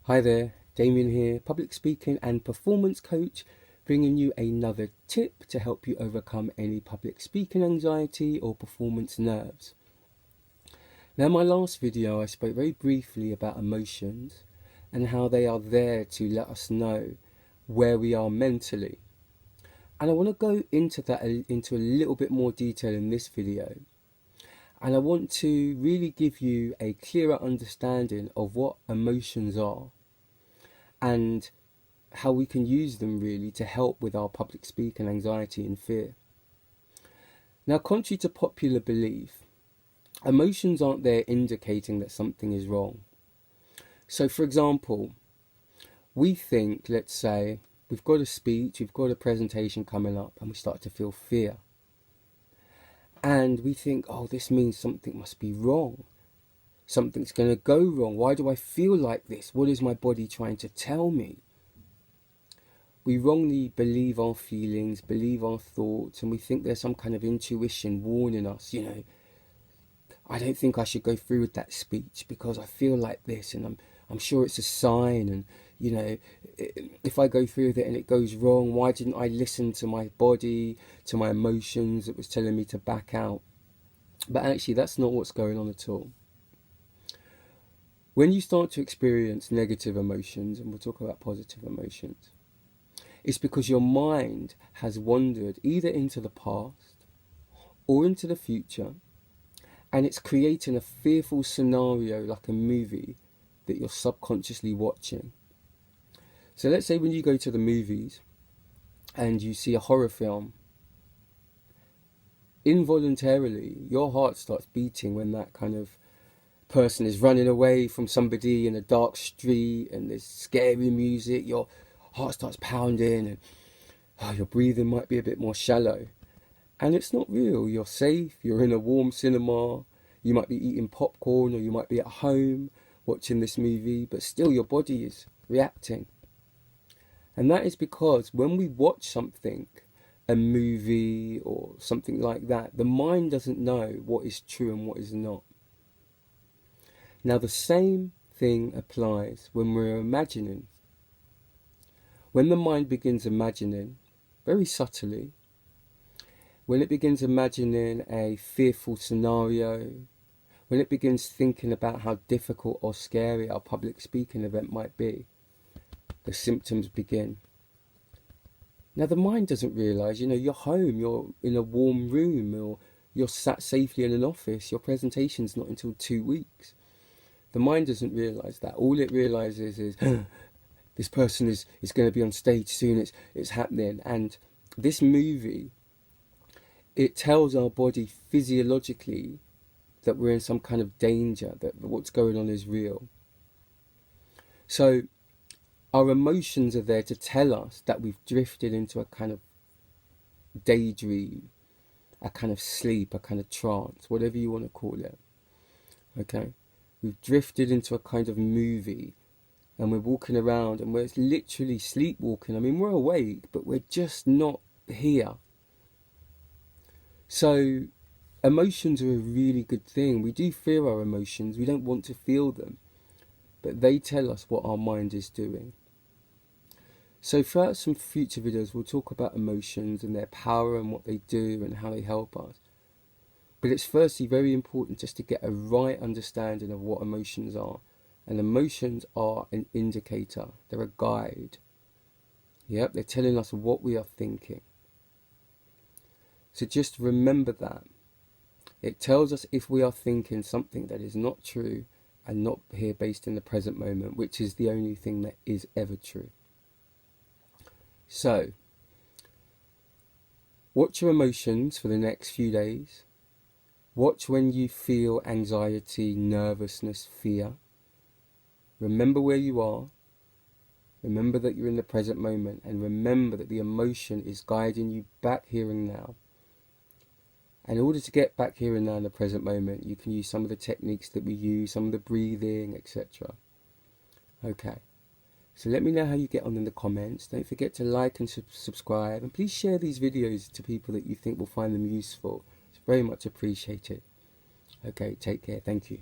Hi there, Damien here, public speaking and performance coach, bringing you another tip to help you overcome any public speaking anxiety or performance nerves. Now, in my last video, I spoke very briefly about emotions and how they are there to let us know where we are mentally. And I want to go into that into a little bit more detail in this video. And I want to really give you a clearer understanding of what emotions are and how we can use them really to help with our public speaking anxiety and fear. Now, contrary to popular belief, emotions aren't there indicating that something is wrong. So, for example, we think, let's say, we've got a speech, we've got a presentation coming up, and we start to feel fear. And we think, oh, this means something must be wrong. Something's going to go wrong. Why do I feel like this? What is my body trying to tell me? We wrongly believe our feelings, believe our thoughts, and we think there's some kind of intuition warning us, I don't think I should go through with that speech because I feel like this, and I'm sure it's a sign, and if I go through with it and it goes wrong, why didn't I listen to my body, to my emotions that was telling me to back out? But actually, that's not what's going on at all. When you start to experience negative emotions, and we'll talk about positive emotions, it's because your mind has wandered either into the past or into the future, and it's creating a fearful scenario like a movie that you're subconsciously watching. So let's say when you go to the movies and you see a horror film, involuntarily your heart starts beating when that kind of person is running away from somebody in a dark street and there's scary music. Your heart starts pounding, and your breathing might be a bit more shallow, and it's not real. You're safe, you're in a warm cinema, you might be eating popcorn, or you might be at home watching this movie, but still your body is reacting. And that is because when we watch something, a movie or something like that, the mind doesn't know what is true and what is not. Now, the same thing applies when we're imagining. When the mind begins imagining, very subtly, when it begins imagining a fearful scenario, when it begins thinking about how difficult or scary our public speaking event might be, the symptoms begin. Now, the mind doesn't realise, you're home, you're in a warm room, or you're sat safely in an office, your presentation's not until 2 weeks. The mind doesn't realise that. All it realises is, this person is going to be on stage soon, it's happening. And this movie, it tells our body physiologically that we're in some kind of danger, that what's going on is real. So our emotions are there to tell us that we've drifted into a kind of daydream, a kind of sleep, a kind of trance, whatever you want to call it. Okay? We've drifted into a kind of movie, and we're walking around and we're literally sleepwalking. I mean, we're awake, but we're just not here. So emotions are a really good thing. We do fear our emotions. We don't want to feel them, but they tell us what our mind is doing. So throughout some future videos, we'll talk about emotions and their power and what they do and how they help us. But it's firstly very important just to get a right understanding of what emotions are. And emotions are an indicator. They're a guide. Yep, they're telling us what we are thinking. So just remember that. It tells us if we are thinking something that is not true and not here based in the present moment, which is the only thing that is ever true. So, watch your emotions for the next few days. Watch when you feel anxiety, nervousness, fear. Remember where you are. Remember that you're in the present moment, and remember that the emotion is guiding you back here and now. And in order to get back here and now in the present moment, you can use some of the techniques that we use, some of the breathing, etc. Okay. So let me know how you get on in the comments. Don't forget to like and subscribe, and please share these videos to people that you think will find them useful. It's very much appreciated. Okay, take care. Thank you.